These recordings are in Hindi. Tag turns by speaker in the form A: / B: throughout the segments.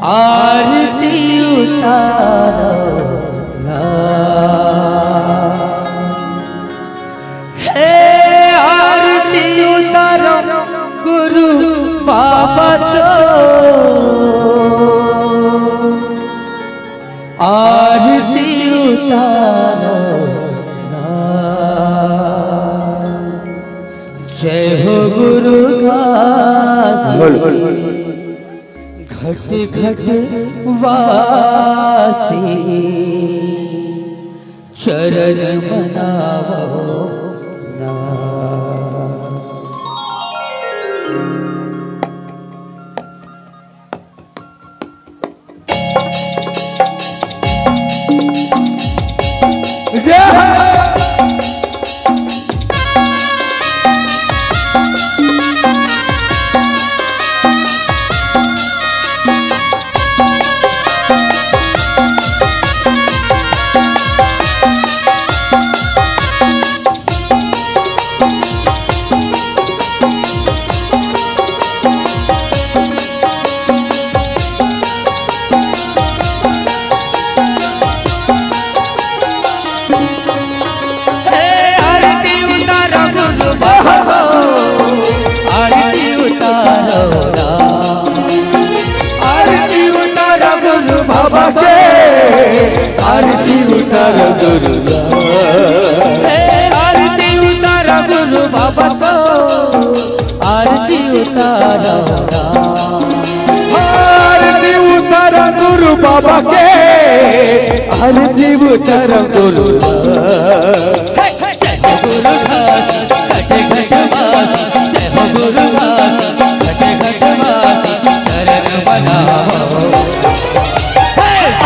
A: आरती उतारो ना, हे आरती उतारो गुरु बाबा तो, आरती उतारो ना। जय हो गुरु घट घट वासी, चरण मनावो ना। आरती उतारो गुरु, आरती उतारो गुरु बाबा को, आरती उतारो, आरती उतारो गुरु बाबा के, आरती उतारो गुरु। जय हो गुरु घट घट वासी, जय हो गुरु घट घट वासी, शरण मनाओ।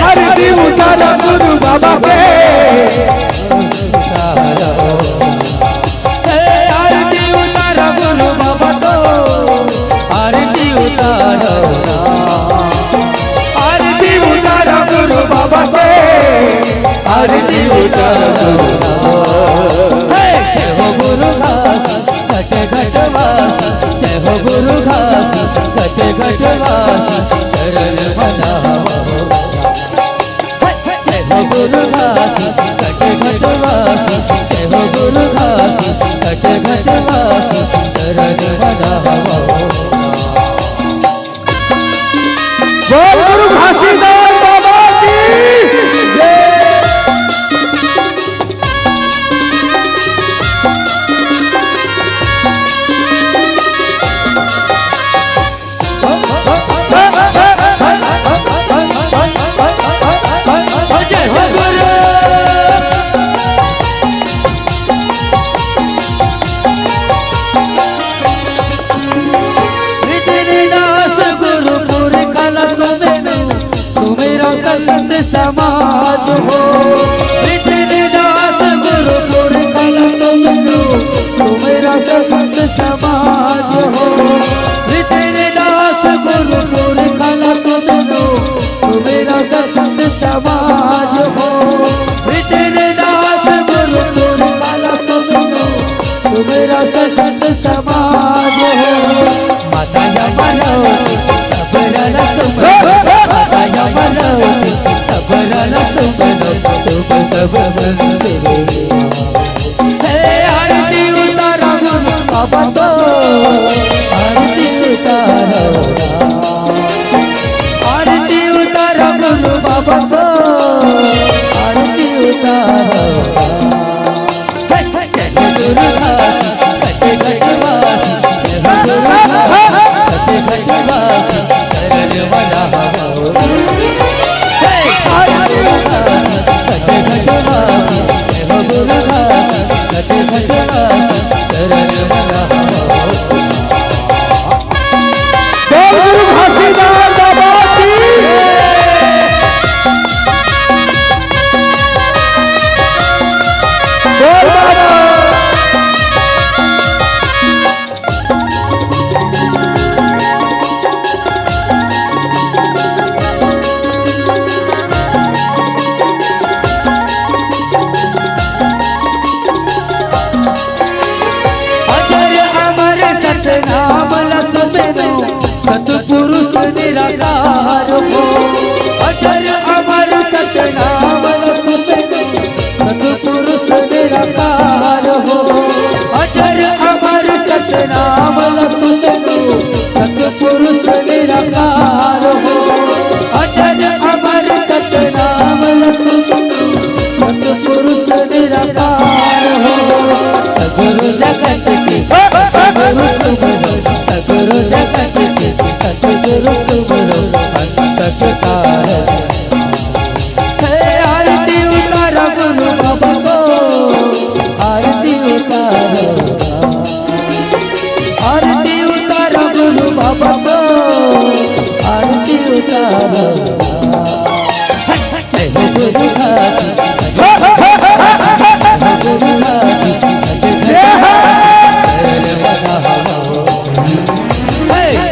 A: आरती उतारो गुरु बाबा के, आरती उतारो गुरु बाबा को, आरती उतारो, आरती उतारो गुरु बाबा के, आरती उतारो। जय हो गुरु घट घट वासी, जय हो गुरु घट घट वासी, शरण मनाओ। गुरु घासी घट घट वासी, जय हो गुरु घासी घट घट वासी, शरण मनाओ। बोल गुरु घासीदास बाबा की जय। समाज हो दास गुरुपुर कला तुम मेरा संत समाज हो, दास गुरुपुर कला तुम मेरा संत समाज हो, दास गुरुपुर कला तुम मेरा संत समाज हो। माता यमनौती सबरन तुम, माता यमनौती सबरन तुम सब बंदे। आरती उतारो गुरु बाबा को, आरती उतारो, आरती उतारो गुरु बाबा को, आरती उतारो। जय गुरु घासी घट घट वासी, जय गुरु घासी घट घट वासी, शरण मनाओ। आरती उतारो घट घट वासी, जय हो गुरु घासी घट घट वासी, शरण मनाओ। हंस तारक आरती उतारो गुरु बाबा को आरती उतारो आरती उतारो गुरु बाबा को आरती उतारो जय हो गुरु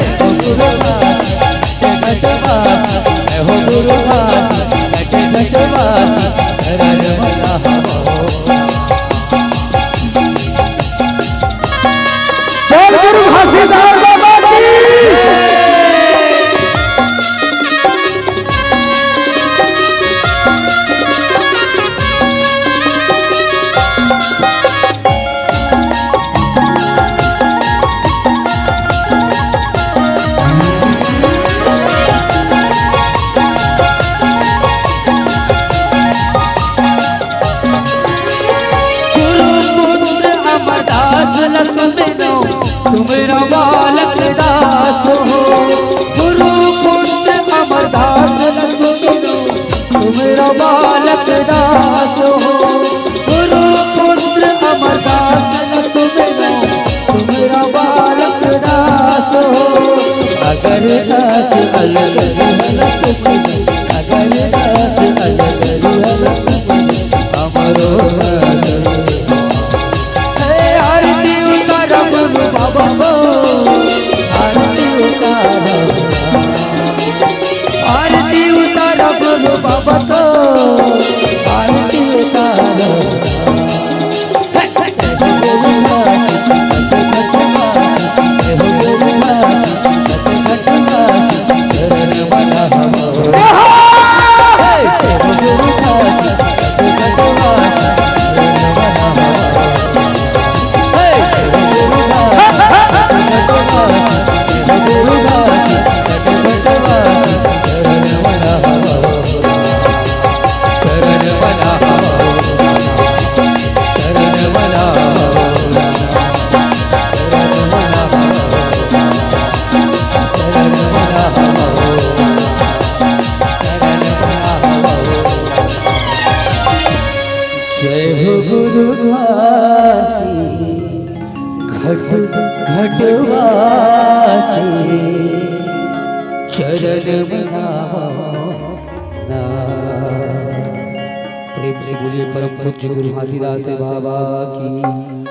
A: घासी गुरु घासी हो गुरु घासी घटवासी शरण मना
B: बोल गुरु घासीदास बाबा की
A: तुमरा बालक दास हो गुरु पुत्र अमरदास तुमरा बालक दास हो गुरु पुत्र अमरदास तुमरा बालक दास हो अगर दास अलग अलग अगर दास अलग अलग अमरो बाबा आरती उतारो आरती उतारो गुरु बाबा को आरती उतारो जय हो गुरु घासी घटवासी शरण मना प्रेम से बोलिए परम पूज्य गुरु घासीदास बाबा की।